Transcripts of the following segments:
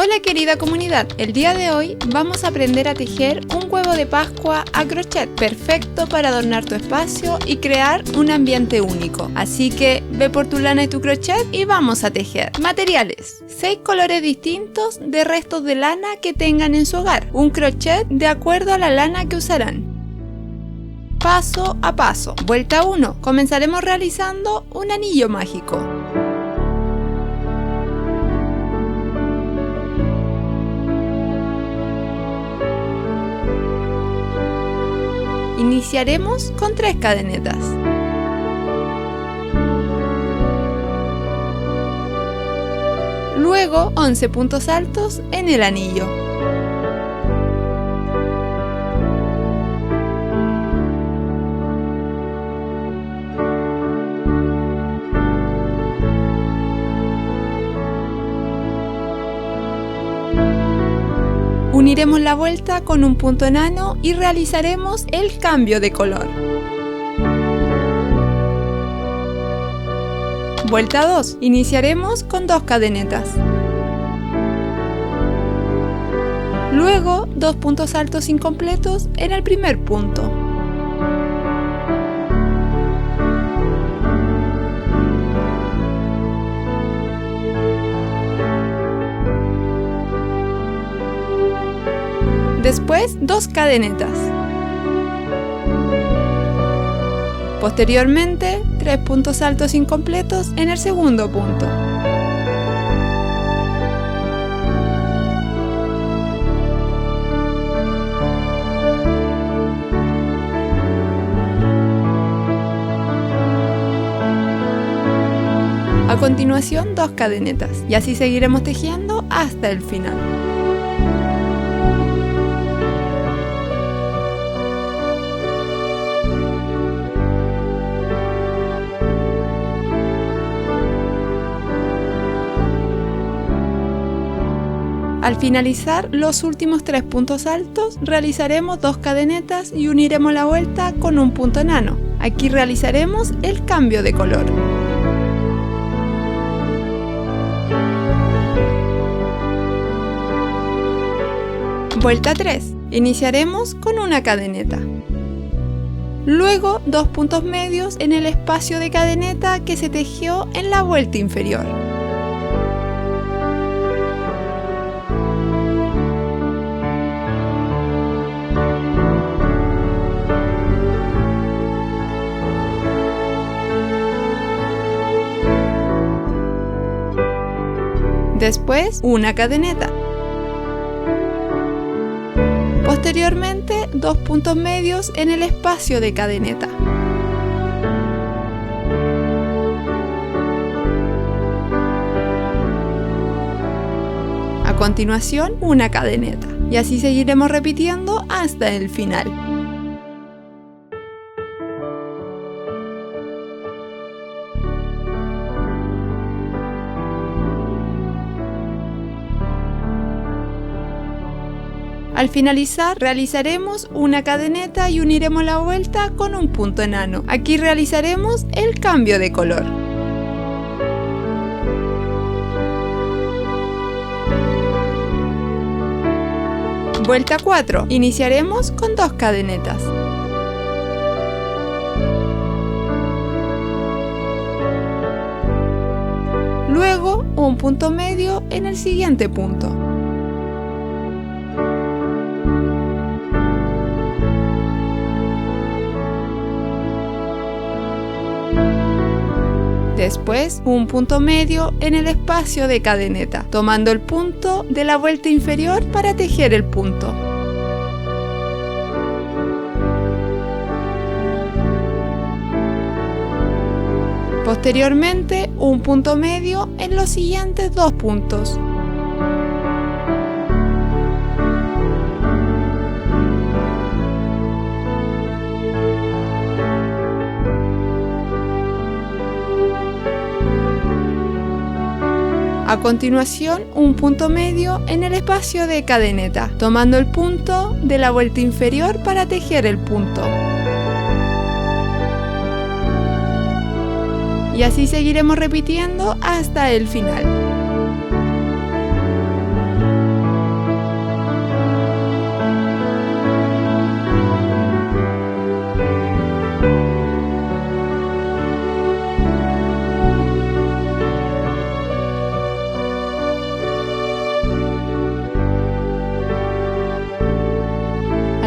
Hola querida comunidad, el día de hoy vamos a aprender a tejer un huevo de Pascua a crochet, perfecto para adornar tu espacio y crear un ambiente único. Así que ve por tu lana y tu crochet y vamos a tejer. Materiales: 6 colores distintos de restos de lana que tengan en su hogar, un crochet de acuerdo a la lana que usarán. Paso a paso. Vuelta 1. Comenzaremos realizando un anillo mágico. Iniciaremos con 3 cadenetas. Luego 11 puntos altos en el anillo. Uniremos la vuelta con un punto enano y realizaremos el cambio de color. Vuelta 2. Iniciaremos con 2 cadenetas. Luego 2 puntos altos incompletos en el primer punto. Después 2 cadenetas. Posteriormente 3 puntos altos incompletos en el segundo punto. A continuación 2 cadenetas y así seguiremos tejiendo hasta el final. Al finalizar los últimos 3 puntos altos, realizaremos 2 cadenetas y uniremos la vuelta con un punto enano. Aquí realizaremos el cambio de color. Vuelta 3. Iniciaremos con una cadeneta. Luego 2 puntos medios en el espacio de cadeneta que se tejió en la vuelta inferior. Después una cadeneta. Posteriormente 2 puntos medios en el espacio de cadeneta. A continuación una cadeneta y así seguiremos repitiendo hasta el final. Al finalizar, realizaremos una cadeneta y uniremos la vuelta con un punto enano. Aquí realizaremos el cambio de color. Vuelta 4. Iniciaremos con 2 cadenetas. Luego, un punto medio en el siguiente punto. Después, un punto medio en el espacio de cadeneta, tomando el punto de la vuelta inferior para tejer el punto. Posteriormente, un punto medio en los siguientes 2 puntos. A continuación, un punto medio en el espacio de cadeneta, tomando el punto de la vuelta inferior para tejer el punto. Y así seguiremos repitiendo hasta el final.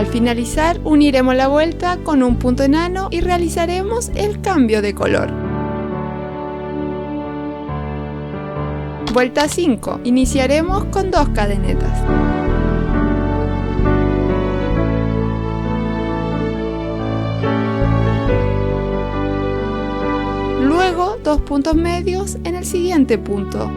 Al finalizar, uniremos la vuelta con un punto enano y realizaremos el cambio de color. Vuelta 5. Iniciaremos con 2 cadenetas. Luego 2 puntos medios en el siguiente punto.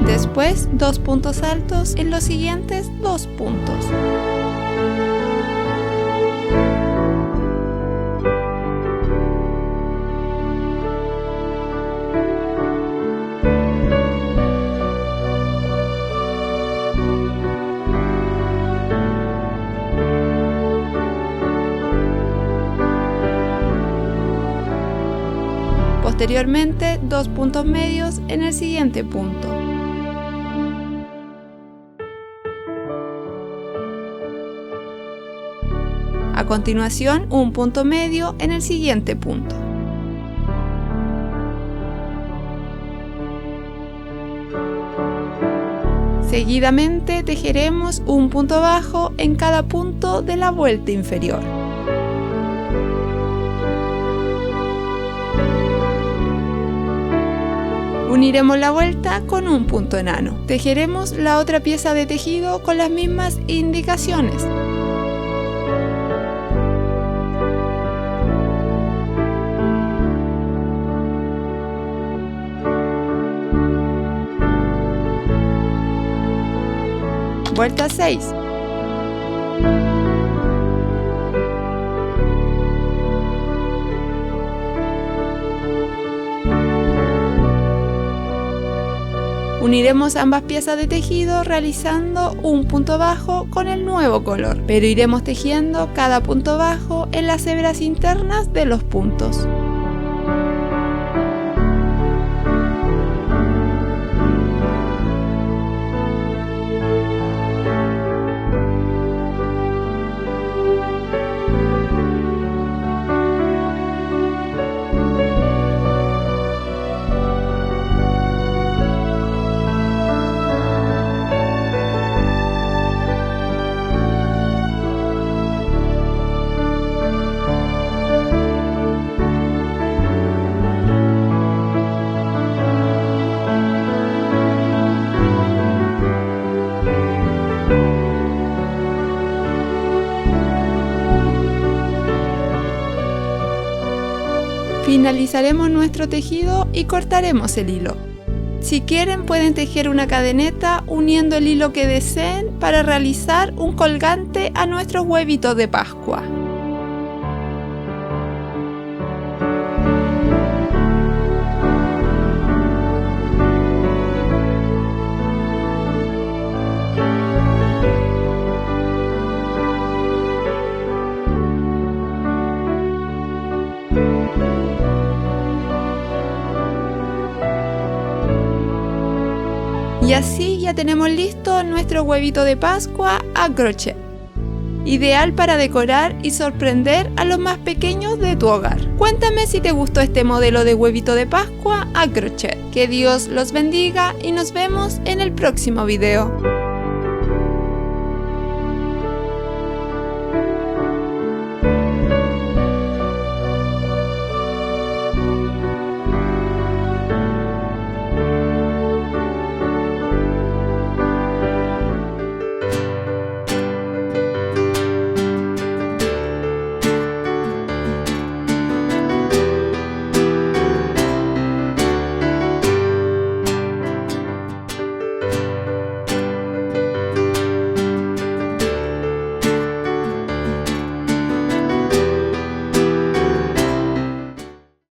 Después 2 puntos altos en los siguientes 2 puntos. Posteriormente, 2 puntos medios en el siguiente punto. A continuación, un punto medio en el siguiente punto. Seguidamente, tejeremos un punto bajo en cada punto de la vuelta inferior. Uniremos la vuelta con un punto enano. Tejeremos la otra pieza de tejido con las mismas indicaciones. Vuelta 6. Uniremos ambas piezas de tejido realizando un punto bajo con el nuevo color, pero iremos tejiendo cada punto bajo en las hebras internas de los puntos. Finalizaremos nuestro tejido y cortaremos el hilo. Si quieren, pueden tejer una cadeneta uniendo el hilo que deseen para realizar un colgante a nuestros huevitos de Pascua. Y así ya tenemos listo nuestro huevito de Pascua a crochet. Ideal para decorar y sorprender a los más pequeños de tu hogar. Cuéntame si te gustó este modelo de huevito de Pascua a crochet. Que Dios los bendiga y nos vemos en el próximo video.